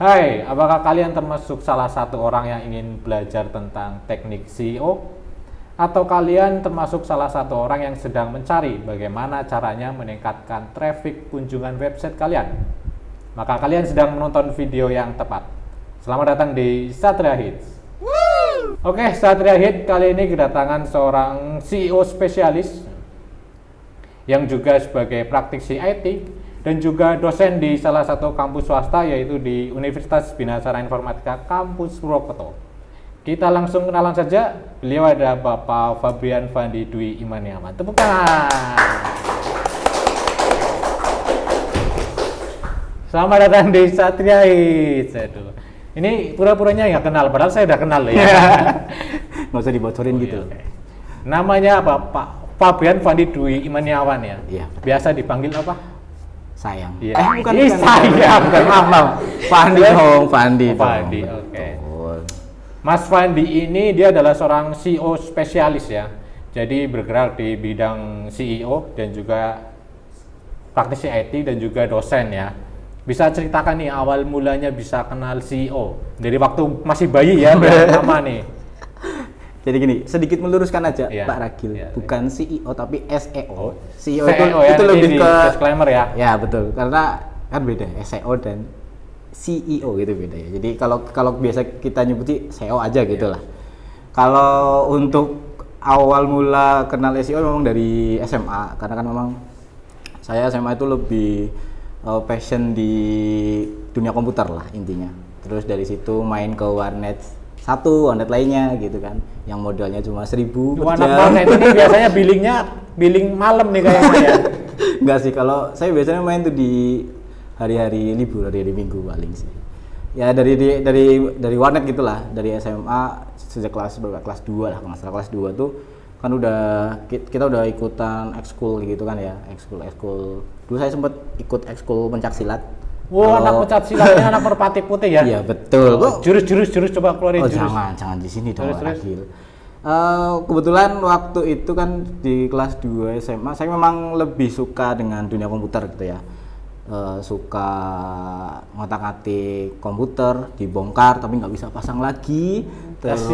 Hai, apakah kalian termasuk salah satu orang yang ingin belajar tentang teknik SEO? Atau kalian termasuk salah satu orang yang sedang mencari bagaimana caranya meningkatkan traffic kunjungan website kalian? Maka kalian sedang menonton video yang tepat. Selamat datang di Satria Hits. Oke, Satria Hits kali ini kedatangan seorang CEO spesialis yang juga sebagai praktisi IT dan juga dosen di salah satu kampus swasta, yaitu di Universitas Bina Aksara Informatika Kampus Purwokerto. Kita langsung kenalan saja. Beliau ada Bapak Fabrian Fandi Dwi Imaniawan. Tepuk tangan. Selamat datang di Satria Hits. Aduh. Ini pura-puranya nggak kenal, padahal saya udah kenal ya. Nggak usah dibocorin gitu. Okay. Namanya apa, Pak? Fabrian Fandi Dwi Imaniawan ya? Iya. Biasa dipanggil apa? Sayang. Iya. Bukan sayang. Bukan, maaf. Fandi dong, Fandi. Fandi, oke. Mas Fandi ini dia adalah seorang CEO spesialis ya. Jadi bergerak di bidang CEO dan juga praktisi IT dan juga dosen ya. Bisa ceritakan nih awal mulanya bisa kenal CEO dari waktu masih bayi ya, lama nih. Jadi gini, sedikit meluruskan aja Iya, Pak Ragil, iya, bukan CEO tapi SEO. CEO itu ya, lebih ke disclaimer ya. Ya betul, karena kan beda SEO dan CEO gitu beda ya. Jadi kalau biasa kita nyebuti SEO aja gitu lah. Kalau untuk awal mula kenal SEO memang dari SMA, karena kan memang saya SMA itu lebih passion di dunia komputer lah intinya. Terus dari situ main ke warnet satu, warnet lainnya gitu kan, yang modalnya cuma 1.000 per jam. Warnet ini biasanya billing malam nih kayaknya ya. Enggak sih, kalau saya biasanya main tuh di hari-hari libur, hari-hari Minggu paling sih. Ya dari warnet gitulah, dari SMA sejak kelas 2 lah, kalau nggak salah kelas 2 tuh kan kita udah ikutan ekskul gitu kan ya, ekskul. Dulu saya sempat ikut ekskul pencak silat. Wow, anak pencak silatnya anak merpati putih ya? Iya betul. Jurus coba keluarin jurus. Jangan di sini dong, Ragil. Kebetulan waktu itu kan di kelas 2 SMA saya memang lebih suka dengan dunia komputer gitu ya. Suka ngotak-ngatik komputer, dibongkar tapi nggak bisa pasang lagi. Terus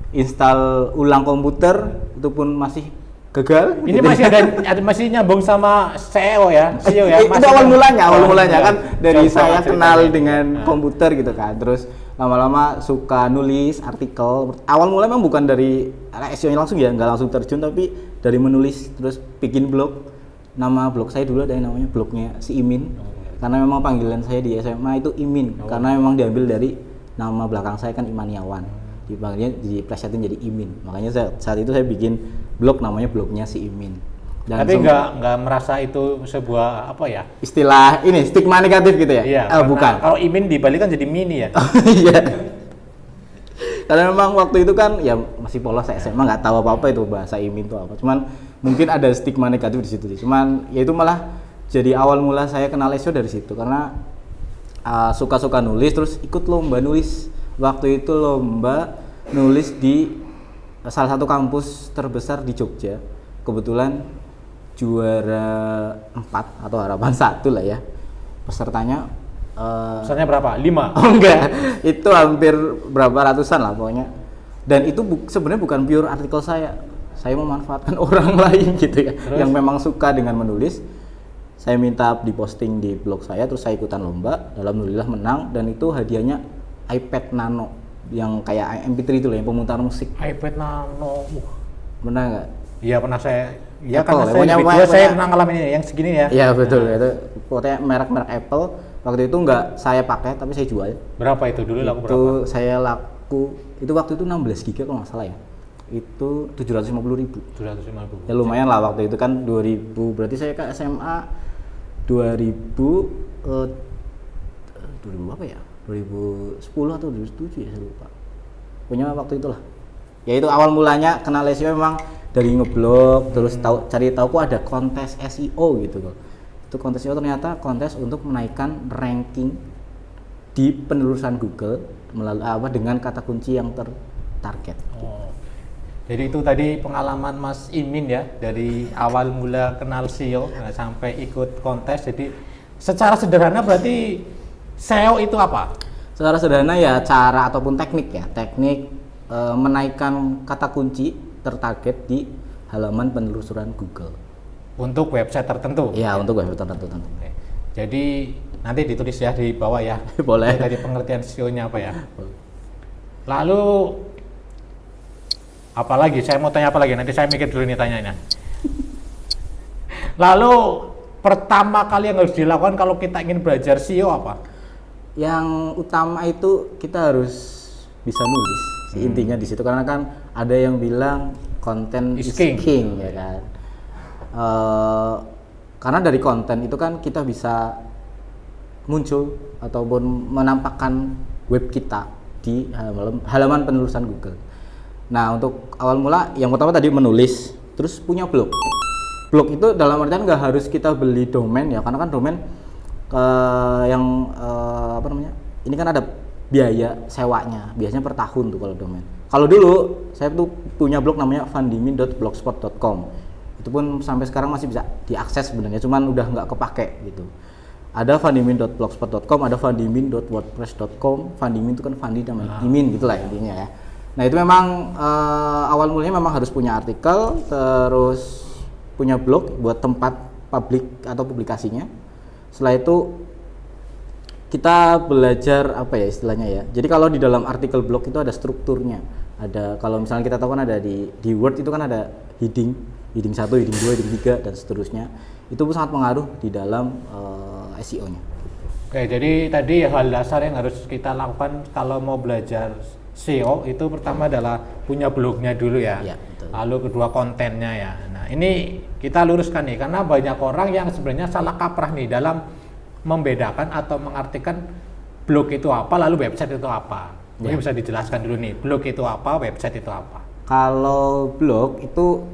install ulang komputer itu pun masih gagal. Ini gitu. masih nyambung sama SEO ya? SEO ya? Itu awal mulanya kan dari saya kenal dengan komputer gitu kan. Terus lama-lama suka nulis artikel. Awal mulanya memang bukan dari SEO langsung ya, nggak langsung terjun, tapi dari menulis terus bikin blog. Nama blog saya dulu ada yang namanya blognya si Imin. Karena memang panggilan saya di SMA itu Imin. Karena memang diambil dari nama belakang saya kan Imaniawan. Dipanggilnya diplesetin jadi Imin. Makanya saat itu saya bikin blog namanya blognya si Imin. Dan tapi nggak merasa itu sebuah apa ya? Istilah ini stigma negatif gitu ya? Iya. Bukan. Kalau Imin dibalik kan jadi Mini ya? Iya. Karena memang waktu itu kan ya masih polos SMA, nggak tahu apa-apa itu bahasa Imin itu apa. Cuman mungkin ada stigma negatif di situ sih. Cuman ya itu malah jadi awal mula saya kenal SEO dari situ, karena suka-suka nulis, terus ikut lomba nulis. Waktu itu lomba nulis di salah satu kampus terbesar di Jogja. Kebetulan juara 4 atau harapan 1 lah ya. Pesertanya berapa? 5? Oh enggak, itu hampir berapa ratusan lah pokoknya. Dan itu sebenarnya bukan pure artikel saya memanfaatkan orang lain gitu ya. Terus? Yang memang suka dengan menulis. Saya minta diposting di blog saya, terus saya ikutan lomba, alhamdulillah menang, dan itu hadiahnya iPad Nano yang kayak MP3 itu loh, yang pemutar musik. iPad Nano. Pernah nggak? Iya pernah saya. Iya Apple, kan saya pernah ngalamin ini yang segini ya. Iya betul, itu pokoknya merek Apple. Waktu itu nggak saya pakai tapi saya jual. Berapa itu dulu laku berapa? Itu waktu itu 16 GB kalau nggak salah ya. Itu 750.000. 750. Ya lumayan lah waktu itu kan 2000, berarti saya ke SMA 2000 apa ya? 2010 atau 2007 ya, saya lupa. Punya waktu itulah. Ya itu awal mulanya kenal SEO memang dari ngeblog, terus cari tahu kok ada kontes SEO gitu loh. Itu kontes SEO ternyata kontes untuk menaikkan ranking di penelusuran Google melalui dengan kata kunci yang tertarget. Oh. Jadi itu tadi pengalaman Mas Imin ya, dari awal mula kenal SEO sampai ikut kontes. Jadi secara sederhana berarti SEO itu apa? Secara sederhana ya cara ataupun teknik ya, teknik menaikkan kata kunci tertarget di halaman penelusuran Google. Untuk website tertentu? Iya, untuk website tertentu. Oke. Jadi nanti ditulis ya di bawah ya. Boleh. Dari pengertian SEO-nya apa ya. Lalu apalagi? Saya mau tanya apa lagi? Nanti saya mikir dulu nih tanyanya. Lalu pertama kali yang harus dilakukan kalau kita ingin belajar SEO apa? Yang utama itu kita harus bisa nulis. Intinya di situ karena kan ada yang bilang konten is king ya kan. Karena dari konten itu kan kita bisa muncul ataupun menampakkan web kita di halaman penelusuran Google. Nah, untuk awal mula yang pertama tadi menulis, terus punya blog. Blog itu dalam artian nggak harus kita beli domain ya, karena kan domain apa namanya? Ini kan ada biaya sewanya, biasanya per tahun tuh kalau domain. Kalau dulu saya tuh punya blog namanya vandimin.blogspot.com. Itu pun sampai sekarang masih bisa diakses sebenarnya, cuman udah nggak kepake gitu. Ada vandimin.blogspot.com, ada vandimin.wordpress.com. Vandimin itu kan Vandi namanya Imin gitulah intinya ya. Nah, itu memang awal mulanya memang harus punya artikel, terus punya blog buat tempat publik atau publikasinya. Setelah itu kita belajar apa ya istilahnya ya. Jadi kalau di dalam artikel blog itu ada strukturnya. Ada kalau misalnya kita tahu kan ada di Word itu kan ada heading 1, heading 2, heading 3 dan seterusnya. Itu sangat pengaruh di dalam SEO-nya. Oke, jadi tadi hal dasar yang harus kita lakukan kalau mau belajar SEO itu pertama adalah punya blognya dulu ya. Ya, betul. Lalu kedua kontennya ya. Nah, ini kita luruskan nih karena banyak orang yang sebenarnya salah kaprah nih dalam membedakan atau mengartikan blog itu apa lalu website itu apa. Ini bisa dijelaskan dulu nih, blog itu apa, website itu apa. Kalau blog itu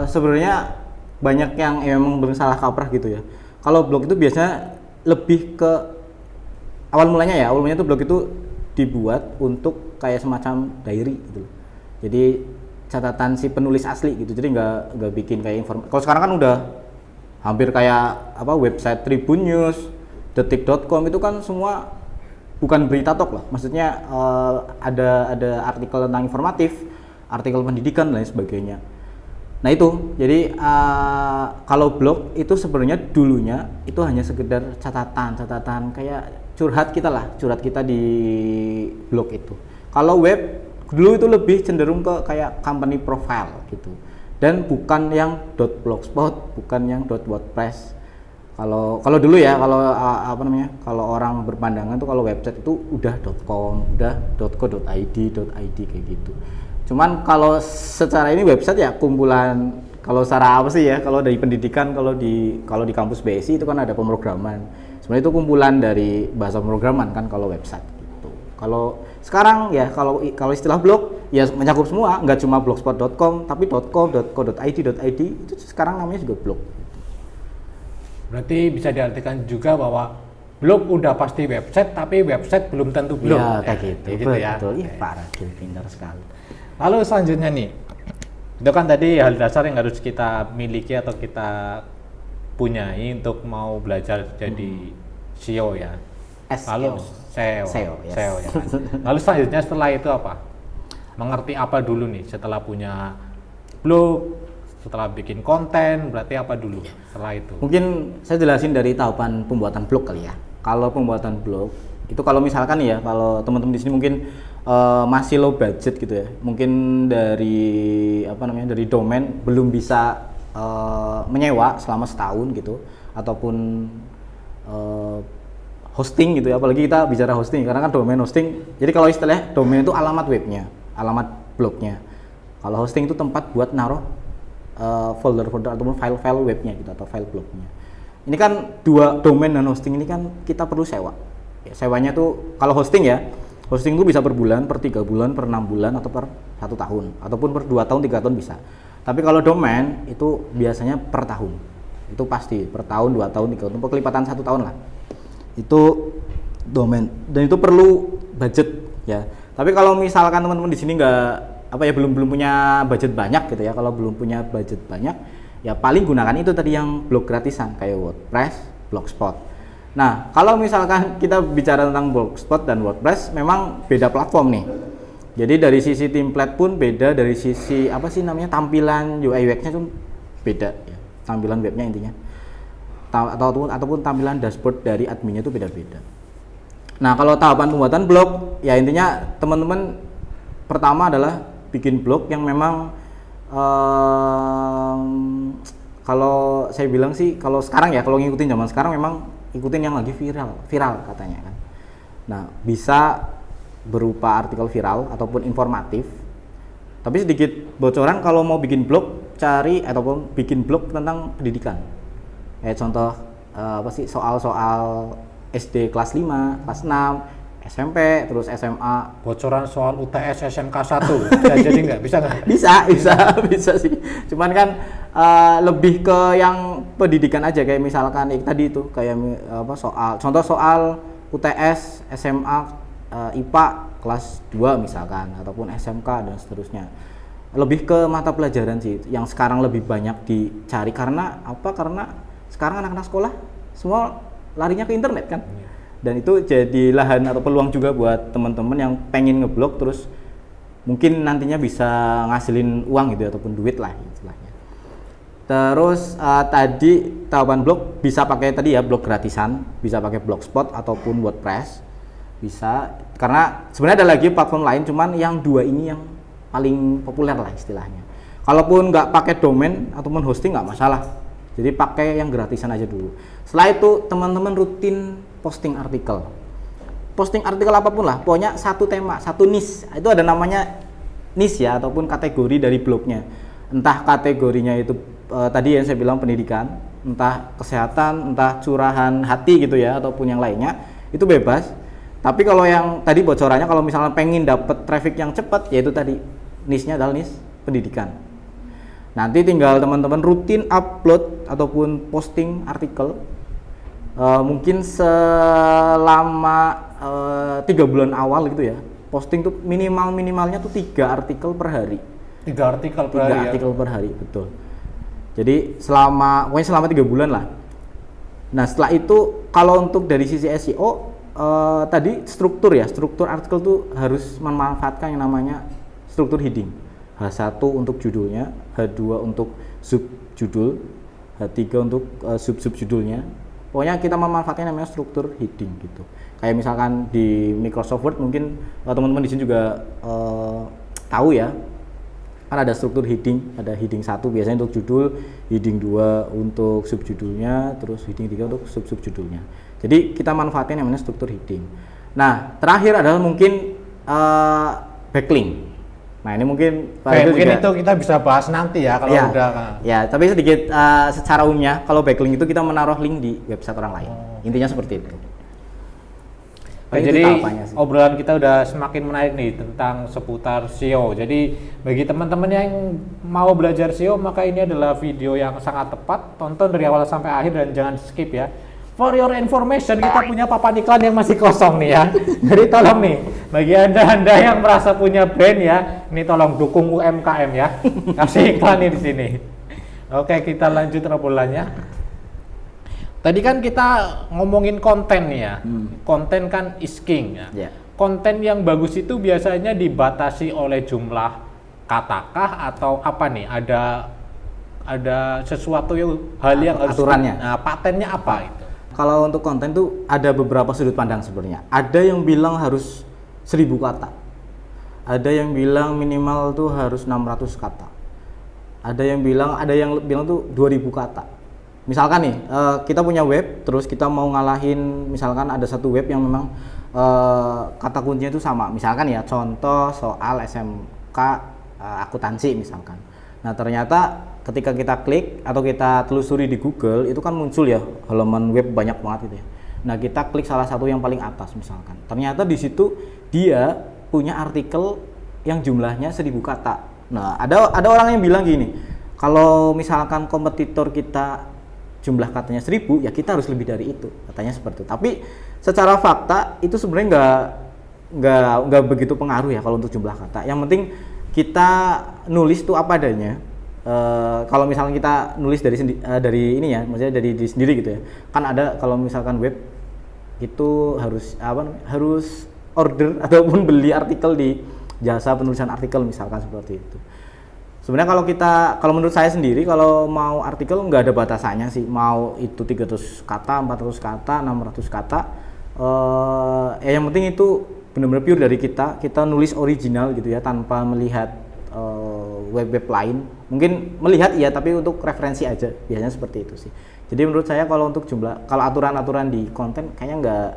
sebenarnya banyak yang emang salah kaprah gitu ya. Kalau blog itu biasanya lebih ke awal mulanya tuh blog itu dibuat untuk kayak semacam diary gitu. Jadi catatan si penulis asli gitu. Jadi nggak bikin kayak informasi. Kalau sekarang kan udah hampir kayak apa website Tribun News, detik.com itu kan semua bukan berita tok lah. Maksudnya ada artikel tentang informatif, artikel pendidikan dan lain sebagainya. Nah itu, jadi kalau blog itu sebenarnya dulunya itu hanya sekedar catatan kayak curhat kita di blog itu. Kalau web dulu itu lebih cenderung ke kayak company profile gitu, dan bukan yang .blogspot, bukan yang .wordpress. Kalau dulu ya, kalau orang berpandangan tuh kalau website itu udah .com, udah .co.id kayak gitu. Cuman kalau secara ini website ya kumpulan, kalau secara apa sih ya, kalau dari pendidikan, kalau di kampus BSI itu kan ada pemrograman. Sebenarnya itu kumpulan dari bahasa pemrograman kan kalau website gitu. Kalau sekarang ya kalau istilah blog ya mencakup semua, nggak cuma blogspot.com tapi .com, .co.id itu sekarang namanya juga blog. Berarti bisa diartikan juga bahwa blog udah pasti website, tapi website belum tentu blog. Ya, kayak gitu. Gitu ya. Betul. Ih, parah, pintar sekali. Lalu selanjutnya nih, itu kan tadi hal dasar yang harus kita miliki atau kita punyai untuk mau belajar jadi SEO ya. Lalu SEO yes. SEO ya kan? Lalu selanjutnya setelah itu apa? Mengerti apa dulu nih setelah punya blog, setelah bikin konten, berarti apa dulu setelah itu? Mungkin saya jelasin dari tahapan pembuatan blog kali ya. Kalau pembuatan blog itu kalau misalkan ya, kalau teman-teman di sini mungkin masih low budget gitu ya, mungkin dari dari domain belum bisa menyewa selama setahun gitu, ataupun hosting gitu ya, apalagi kita bicara hosting karena kan domain hosting. Jadi kalau istilahnya domain itu alamat webnya, alamat blognya. Kalau hosting itu tempat buat naruh folder-folder ataupun file-file webnya gitu atau file blognya. Ini kan dua domain dan hosting ini kan kita perlu sewa. Ya, sewanya tuh kalau hosting ya, hosting itu bisa per bulan, per 3 bulan, per 6 bulan atau per 1 tahun ataupun per 2 tahun, 3 tahun bisa. Tapi kalau domain itu biasanya per tahun. Itu pasti per tahun, 2 tahun, 3 tahun, kelipatan 1 tahun lah. Itu domain dan itu perlu budget ya. Tapi kalau misalkan teman-teman di sini belum punya budget banyak gitu ya, kalau belum punya budget banyak ya paling gunakan itu tadi yang blog gratisan kayak WordPress, Blogspot. Nah, kalau misalkan kita bicara tentang Blogspot dan WordPress, memang beda platform nih. Jadi dari sisi template pun beda, dari sisi apa sih namanya tampilan UI UX-nya tuh beda ya. Tampilan webnya intinya. Ataupun tampilan dashboard dari adminnya itu beda-beda. Nah, kalau tahapan pembuatan blog, ya intinya teman-teman pertama adalah bikin blog yang memang kalau saya bilang sih, kalau sekarang ya, kalau ngikutin zaman sekarang memang ikutin yang lagi viral katanya kan. Nah, bisa berupa artikel viral ataupun informatif. Tapi sedikit bocoran, kalau mau bikin blog, cari ataupun bikin blog tentang pendidikan. Contoh apa sih, soal-soal SD kelas 5, kelas 6, SMP, terus SMA. Bocoran soal UTS SMK 1 bisa jadi nggak? Bisa nggak? Bisa sih. Cuman kan lebih ke yang pendidikan aja, kayak misalkan tadi itu kayak apa, contoh soal UTS SMA IPA kelas 2 misalkan, ataupun SMK dan seterusnya. Lebih ke mata pelajaran sih yang sekarang lebih banyak dicari. Karena apa? Karena sekarang anak-anak sekolah semua larinya ke internet kan. Dan itu jadi lahan atau peluang juga buat teman-teman yang pengen ngeblog terus mungkin nantinya bisa ngasilin uang gitu ataupun duit lah istilahnya. Terus tadi tahapan blog bisa pakai tadi ya, blog gratisan, bisa pakai Blogspot ataupun WordPress. Bisa, karena sebenarnya ada lagi platform lain, cuman yang dua ini yang paling populer lah istilahnya. Kalaupun nggak pakai domain ataupun hosting nggak masalah. Jadi pakai yang gratisan aja dulu. Setelah itu teman-teman rutin posting artikel. Posting artikel apapun lah, pokoknya satu tema, satu niche. Itu ada namanya niche ya, ataupun kategori dari blognya. Entah kategorinya itu tadi yang saya bilang pendidikan, entah kesehatan, entah curahan hati gitu ya, ataupun yang lainnya, itu bebas. Tapi kalau yang tadi bocorannya, kalau misalnya pengen dapat traffic yang cepat, yaitu tadi niche-nya adalah niche pendidikan. Nanti tinggal teman-teman rutin upload ataupun posting artikel, mungkin selama 3 bulan awal gitu ya. Posting tuh minimalnya tuh 3 artikel per hari. 3 artikel per hari. 3 artikel per hari, betul. Jadi pokoknya selama 3 bulan lah. Nah, setelah itu kalau untuk dari sisi SEO tadi struktur artikel tuh harus memanfaatkan yang namanya struktur heading. H1 untuk judulnya, H2 untuk subjudul, H3 untuk sub-subjudulnya. Pokoknya kita memanfaatkan namanya struktur heading gitu. Kayak misalkan di Microsoft Word mungkin teman-teman di sini juga tahu ya. Kan ada struktur heading, ada heading 1 biasanya untuk judul, heading 2 untuk subjudulnya, terus heading 3 untuk sub-subjudulnya. Jadi kita manfaatkan yang namanya struktur heading. Nah, terakhir adalah mungkin backlink. Nah, ini mungkin itu kita bisa bahas nanti ya kalau udah. Ya, tapi sedikit secara umumnya kalau backlink itu kita menaruh link di website orang lain. Intinya seperti itu. Jadi obrolan kita udah semakin menarik nih tentang seputar SEO. Jadi bagi teman-teman yang mau belajar SEO, maka ini adalah video yang sangat tepat. Tonton dari awal sampai akhir dan jangan skip ya. For your information, kita punya papan iklan yang masih kosong nih ya. Jadi tolong nih, bagi anda yang merasa punya brand ya, ini tolong dukung UMKM ya. Kasih iklan nih di sini. Oke, kita lanjut obrolannya. Tadi kan kita ngomongin konten nih ya. Konten kan is king ya. Yeah. Konten yang bagus itu biasanya dibatasi oleh jumlah katakah atau apa nih? Ada sesuatu hal yang harus aturannya. Nah, patennya apa itu? Kalau untuk konten tuh ada beberapa sudut pandang sebenarnya. Ada yang bilang harus 1000 kata. Ada yang bilang minimal tuh harus 600 kata. Ada yang bilang tuh 2000 kata. Misalkan nih, kita punya web, terus kita mau ngalahin, misalkan ada satu web yang memang kata kuncinya itu sama. Misalkan ya, contoh soal SMK akuntansi misalkan. Nah, ternyata ketika kita klik atau kita telusuri di Google, itu kan muncul ya halaman web banyak banget gitu ya. Nah, kita klik salah satu yang paling atas misalkan. Ternyata di situ dia punya artikel yang jumlahnya 1000 kata. Nah, ada orang yang bilang gini, kalau misalkan kompetitor kita jumlah katanya 1000, ya kita harus lebih dari itu, katanya seperti itu. Tapi secara fakta itu sebenarnya nggak begitu pengaruh ya kalau untuk jumlah kata. Yang penting kita nulis tuh apa adanya. Kalau misalnya kita nulis dari ini ya, maksudnya dari diri sendiri gitu ya. Kan ada kalau misalkan web itu harus harus order ataupun beli artikel di jasa penulisan artikel misalkan seperti itu. Sebenarnya kalau menurut saya sendiri, kalau mau artikel nggak ada batasannya sih, mau itu 300 kata, 400 kata, 600 kata, yang penting itu benar-benar pure dari kita nulis original gitu ya, tanpa melihat web-web lain. Mungkin melihat ya, tapi untuk referensi aja, biasanya seperti itu sih. Jadi menurut saya kalau untuk kalau aturan-aturan di konten kayaknya nggak,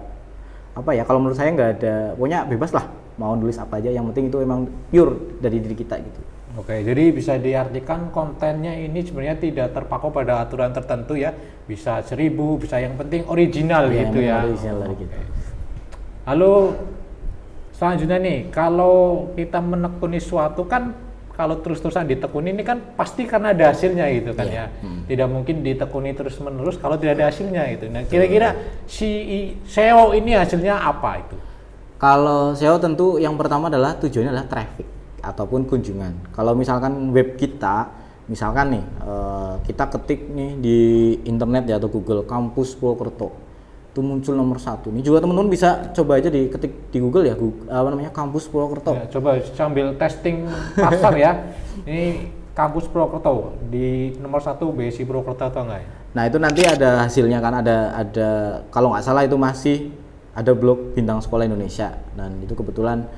kalau menurut saya nggak ada, pokoknya bebas lah, mau nulis apa aja, yang penting itu emang pure dari diri kita gitu. Oke, jadi bisa diartikan kontennya ini sebenarnya tidak terpaku pada aturan tertentu ya, bisa 1000, bisa yang penting original gitu ya. Original dari kita. Lalu selanjutnya nih, kalau kita menekuni suatu kan, kalau terus-terusan ditekuni ini kan pasti karena ada hasilnya gitu kan ya. Tidak mungkin ditekuni terus-menerus kalau tidak ada hasilnya gitu. Nah, kira-kira si SEO ini hasilnya apa itu? Kalau SEO tentu yang pertama adalah tujuannya adalah traffic ataupun kunjungan. Kalau misalkan web kita, misalkan nih kita ketik nih di internet ya atau Google Kampus Purwokerto, itu muncul nomor 1. Ini juga teman-teman bisa coba aja diketik di Google ya, Kampus Purwokerto. Ya, coba sambil testing pasar ya. Ini Kampus Purwokerto di nomor 1 BSI Purwokerto atau enggak ya? Nah itu nanti ada hasilnya kan, ada kalau nggak salah itu masih ada blog Bintang Sekolah Indonesia, dan itu kebetulan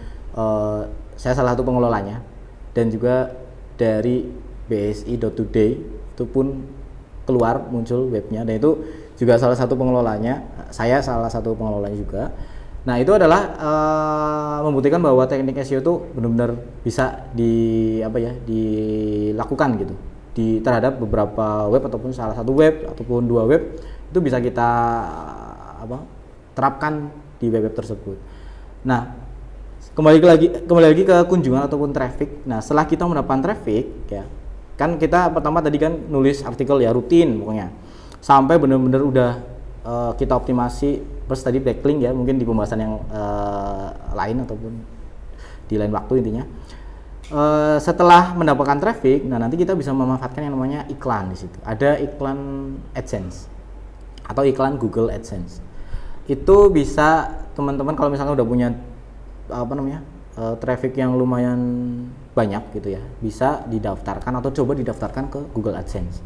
saya salah satu pengelolanya, dan juga dari bsi.today itu pun keluar muncul webnya, dan itu juga salah satu pengelolanya, saya salah satu pengelolanya juga. Nah itu adalah membuktikan bahwa teknik SEO itu benar-benar bisa dilakukan gitu terhadap beberapa web, ataupun salah satu web ataupun 2 web itu bisa kita terapkan di web tersebut. Nah kembali lagi ke kunjungan ataupun traffic. Nah setelah kita mendapatkan traffic ya, kan kita pertama tadi kan nulis artikel ya, rutin pokoknya sampai benar-benar udah kita optimasi, plus tadi backlink ya, mungkin di pembahasan yang lain ataupun di lain waktu intinya. Setelah mendapatkan traffic, nah nanti kita bisa memanfaatkan yang namanya iklan di situ. Ada iklan AdSense atau iklan Google AdSense. Itu bisa teman-teman kalau misalnya udah punya traffic yang lumayan banyak gitu ya, bisa didaftarkan atau coba didaftarkan ke Google AdSense.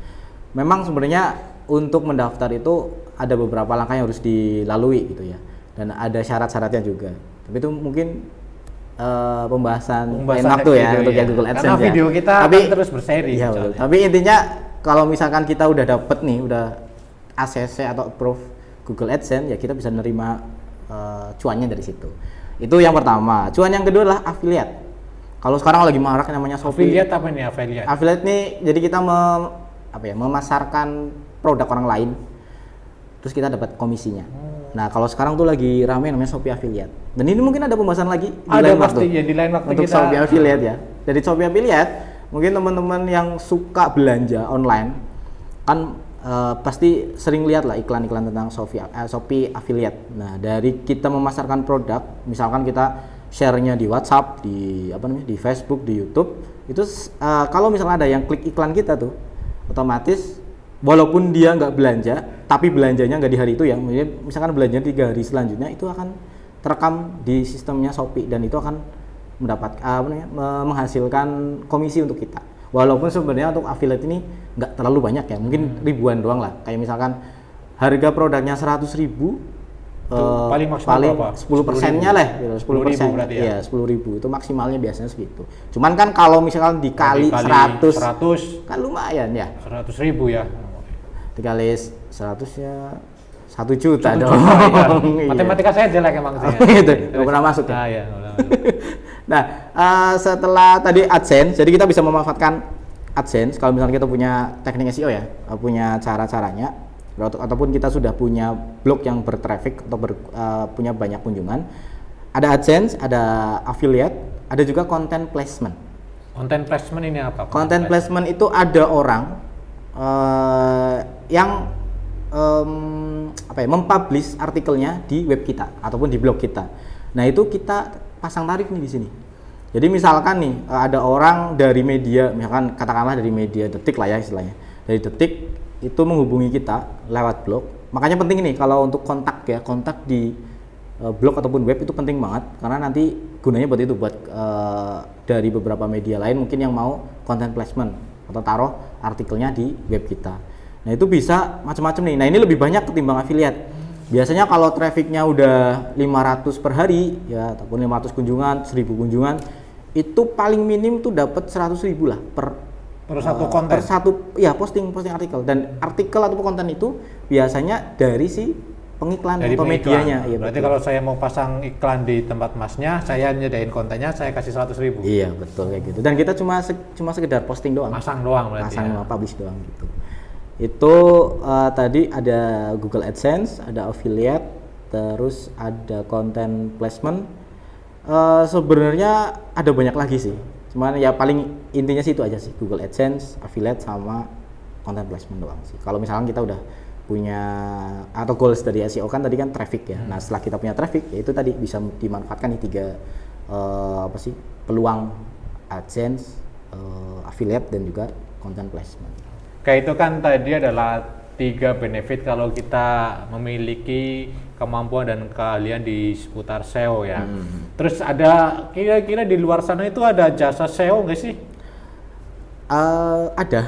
Memang sebenarnya untuk mendaftar itu ada beberapa langkah yang harus dilalui gitu ya, dan ada syarat-syaratnya juga. Tapi itu mungkin pembahasan lain waktu ya untuk yang Google AdSense. Karena video kita akan terus berseri. Iya, tapi intinya kalau misalkan kita udah dapet nih, udah ACC atau approve Google AdSense ya, kita bisa nerima cuannya dari situ. Itu yang pertama. Cuan yang kedua adalah affiliate. Kalau sekarang lagi marak namanya Shopee. Affiliate apa nih affiliate? Affiliate nih, jadi kita memasarkan produk orang lain, terus kita dapat komisinya. Nah kalau sekarang tuh lagi rame namanya Shopee Affiliate. Dan ini mungkin ada pembahasan lagi di lain waktu. Ya, di lain waktu untuk kita Shopee Affiliate ya. Dari Shopee Affiliate, mungkin teman-teman yang suka belanja online kan pasti sering lihat lah iklan-iklan tentang Shopee Affiliate. Nah, dari kita memasarkan produk, misalkan kita share-nya di WhatsApp, di Facebook, di YouTube, itu kalau misalnya ada yang klik iklan kita tuh, otomatis walaupun dia nggak belanja, tapi belanjanya nggak di hari itu ya, misalkan belanja 3 hari selanjutnya, itu akan terekam di sistemnya Shopee, dan itu akan menghasilkan komisi untuk kita. Walaupun sebenarnya untuk affiliate ini nggak terlalu banyak ya, mungkin ribuan doang lah. Kayak misalkan harga produknya 100.000, paling 10%-nya lah, 10%, berarti ya, 10.000 itu maksimalnya biasanya segitu. Cuman kan kalau misalkan dikali 100 kan lumayan ya. 100.000 ya. Dikali 100 ya 1 juta dong. Ya. Matematika saya jelek emang sih. Gitu, nggak pernah masuk ya. Iya. Nah, setelah tadi AdSense, jadi kita bisa memanfaatkan AdSense kalau misalnya kita punya teknik SEO ya, punya cara-caranya, ataupun kita sudah punya blog yang bertraffic atau punya banyak kunjungan. Ada AdSense, ada affiliate, ada juga content placement. Content placement ini apa? Content placement itu ada orang yang mempublish artikelnya di web kita ataupun di blog kita. Nah, itu kita pasang tarif nih di sini. Jadi misalkan nih ada orang dari media, misalkan katakanlah dari media Detik lah ya istilahnya. Dari Detik itu menghubungi kita lewat blog, Makanya penting nih kalau untuk kontak ya, kontak di blog ataupun web itu penting banget karena nanti gunanya buat itu, buat dari beberapa media lain mungkin yang mau content placement atau taruh artikelnya di web kita. Nah itu bisa macam-macam nih. Nah ini lebih banyak ketimbang affiliate. Biasanya kalau trafficnya udah 500 per hari ya, ataupun 500 kunjungan, 1000 kunjungan, itu paling minim tuh dapat 100.000 lah per satu konten. Per satu ya posting artikel. Dan artikel atau konten itu biasanya dari si pengiklan Dari atau pengiklan. medianya. Iya, Berarti betul. kalau saya mau pasang iklan di tempat masnya, saya nyediain kontennya, saya kasih 100.000. Iya betul kayak gitu. Dan kita cuma sekedar posting doang. Pasang doang berarti. Pasang Ya. publish doang gitu. Itu tadi ada Google AdSense, ada affiliate, terus ada content placement. Sebenarnya ada banyak lagi sih. Cuman ya paling intinya sih itu aja sih, Google AdSense, affiliate sama content placement doang sih. Kalau misalkan kita udah punya atau goals dari SEO kan tadi kan traffic ya. Nah, setelah kita punya traffic ya itu tadi bisa dimanfaatkan di 3 peluang AdSense, affiliate dan juga content placement. Kayak itu kan tadi adalah 3 benefit kalau kita memiliki kemampuan dan keahlian di seputar SEO ya. Terus ada kira-kira di luar sana itu ada jasa SEO nggak sih? Ada.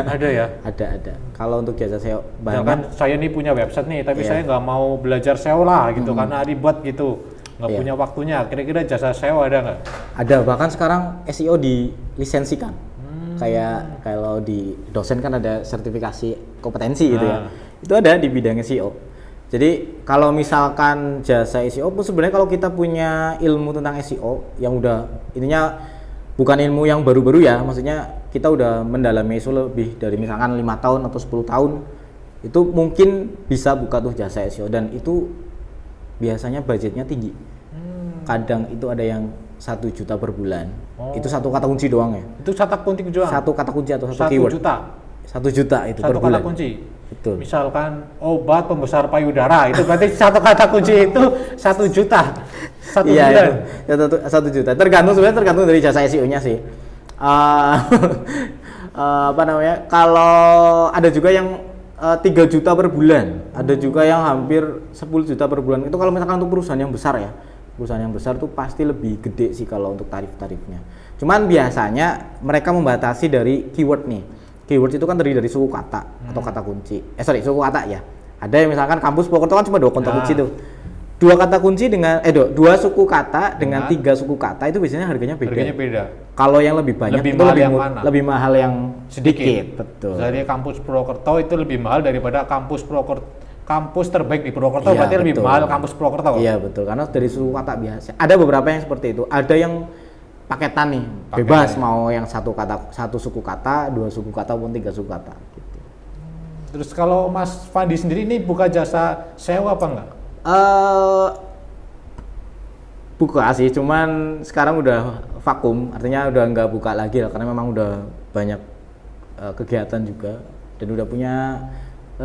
Ada ya. ada. Kalau untuk jasa SEO Misalkan banyak. saya nih punya website nih, tapi Iya. saya nggak mau belajar SEO lah gitu karena ribet gitu, nggak Iya. punya waktunya. Kira-kira jasa SEO ada nggak? Ada, bahkan sekarang SEO dilisensikan. Kayak kalau di dosen kan ada sertifikasi kompetensi gitu ya. Itu ada di bidang SEO. Jadi kalau misalkan jasa SEO pun sebenarnya kalau kita punya ilmu tentang SEO yang udah intinya bukan ilmu yang baru-baru ya, maksudnya kita udah mendalami SEO lebih dari misalkan 5 tahun atau 10 tahun, itu mungkin bisa buka tuh jasa SEO dan itu biasanya budgetnya tinggi. Kadang itu ada yang 1 juta per bulan. Itu satu kata kunci doang ya. Itu kata kunci jual. Satu kata kunci atau satu 1 keyword. juta. 1 juta itu Satu per kata bulan. kunci. Betul. Misalkan obat pembesar payudara, itu berarti satu kata kunci itu 1 juta. 1 Iya bulan. itu 1 juta. Tergantung dari jasa SEO-nya sih. Apa namanya? Kalau ada juga yang 3 juta per bulan, ada juga yang hampir 10 juta per bulan. Itu kalau misalkan untuk perusahaan yang besar ya. Perusahaan yang besar tuh pasti lebih gede sih kalau untuk tarif-tarifnya. Cuman biasanya mereka membatasi dari keyword nih. Keyword itu kan terdiri dari suku kata atau kata kunci. Suku kata ya. Ada yang misalkan kampus Purwokerto kan cuma 2 kata kunci tuh. 2 kata kunci dengan 2 suku kata dengan 3 suku kata itu biasanya harganya beda. Harganya beda. Kalau yang lebih banyak Lebih itu mahal yang mana? lebih mahal yang sedikit. Betul. Jadi kampus Purwokerto itu lebih mahal daripada kampus terbaik di Purwokerto, Iya, berarti lebih betul. mahal kampus Purwokerto. Iya betul, karena dari suku kata biasa. Ada beberapa yang seperti itu. Ada yang paketan nih, bebas mau yang satu suku kata, 2 suku kata maupun 3 suku kata. Gitu. Terus kalau Mas Fandi sendiri ini buka jasa SEO apa enggak? Buka sih, cuman sekarang udah vakum, artinya udah nggak buka lagi lah, karena memang udah banyak kegiatan juga dan udah punya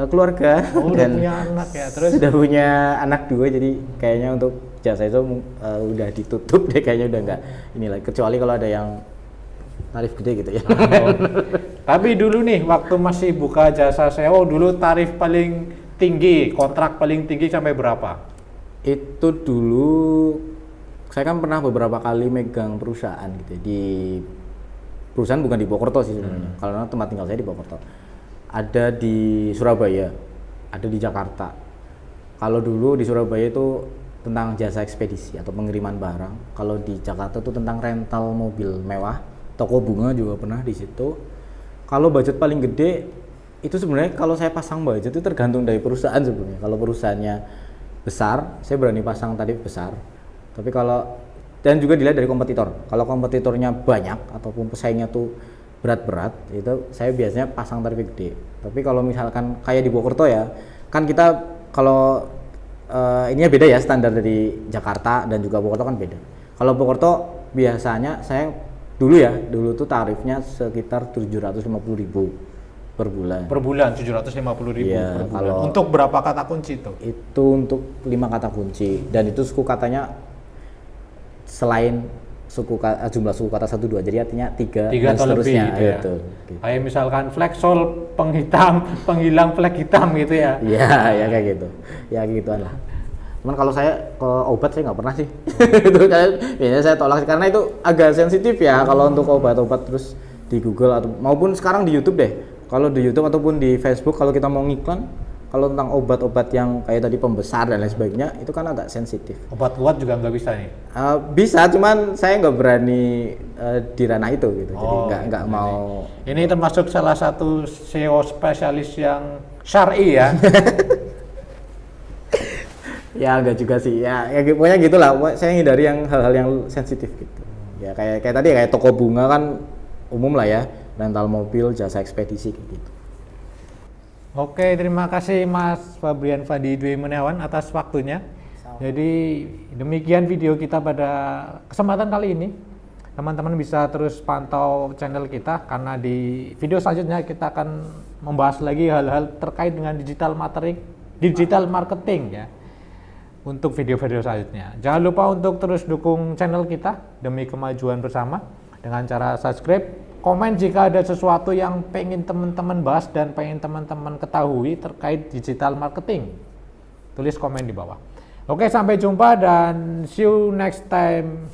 keluarga Udah dan punya anak ya, terus sudah punya anak 2, jadi kayaknya untuk jasa itu udah ditutup deh, kayaknya udah nggak inilah, kecuali kalau ada yang tarif gede gitu ya. Tapi dulu nih waktu masih buka jasa SEO dulu tarif paling tinggi, kontrak paling tinggi sampai berapa? Itu dulu saya kan pernah beberapa kali megang perusahaan gitu ya. Di perusahaan bukan di Purwokerto sih sebenarnya, karena tempat tinggal saya di Purwokerto. Ada di Surabaya, ada di Jakarta. Kalau dulu di Surabaya itu tentang jasa ekspedisi atau pengiriman barang. Kalau di Jakarta itu tentang rental mobil mewah, toko bunga juga pernah di situ. Kalau budget paling gede itu sebenarnya kalau saya pasang budget itu tergantung dari perusahaan sebenarnya. Kalau perusahaannya besar, saya berani pasang tarif besar. Tapi kalau dan juga dilihat dari kompetitor. Kalau kompetitornya banyak ataupun pesaingnya tuh berat-berat, itu saya biasanya pasang tarif gede. Tapi kalau misalkan kayak di Purwokerto ya, kan kita kalau ininya beda ya, standar dari Jakarta dan juga Purwokerto kan beda. Kalau Purwokerto biasanya saya dulu tuh tarifnya sekitar 750.000 per bulan. Per bulan 750.000 Iya, per bulan. kalau- Untuk berapa kata kunci itu? Itu untuk 5 kata kunci dan itu suku katanya selain jumlah suku kata 1 2. Jadi artinya 3 Tiga dan atau lebih seterusnya. gitu ya. Gitu. Kayak misalkan flexol, penghilang flek hitam gitu ya. Iya, ya kayak gitu. Ya kayak gituan lah. Cuman kalau saya ke obat saya nggak pernah sih. Itu kayak biasanya saya tolak karena itu agak sensitif ya kalau untuk obat-obat terus di Google atau maupun sekarang di YouTube deh. Kalau di YouTube ataupun di Facebook kalau kita mau ngiklan kalau tentang obat-obat yang kayak tadi pembesar dan lain sebagainya itu kan agak sensitif. Obat kuat juga nggak bisa nih. Bisa, cuman saya nggak berani di ranah itu gitu. Jadi nggak ini. mau. Ini termasuk salah satu SEO spesialis yang syar'i ya. Ya enggak juga sih. Ya pokoknya gitulah. Saya hindari yang hal-hal yang sensitif gitu. Ya kayak tadi kayak toko bunga kan umum lah ya. Rental mobil, jasa ekspedisi kayak gitu. Oke, terima kasih Mas Fabrian Fandi Dwi Meniawan atas waktunya. Jadi demikian video kita pada kesempatan kali ini. Teman-teman bisa terus pantau channel kita karena di video selanjutnya kita akan membahas lagi hal-hal terkait dengan digital marketing ya. Untuk video-video selanjutnya. Jangan lupa untuk terus dukung channel kita demi kemajuan bersama dengan cara subscribe, komen jika ada sesuatu yang pengen teman-teman bahas dan pengen teman-teman ketahui terkait digital marketing. Tulis komen di bawah. Oke, sampai jumpa dan see you next time.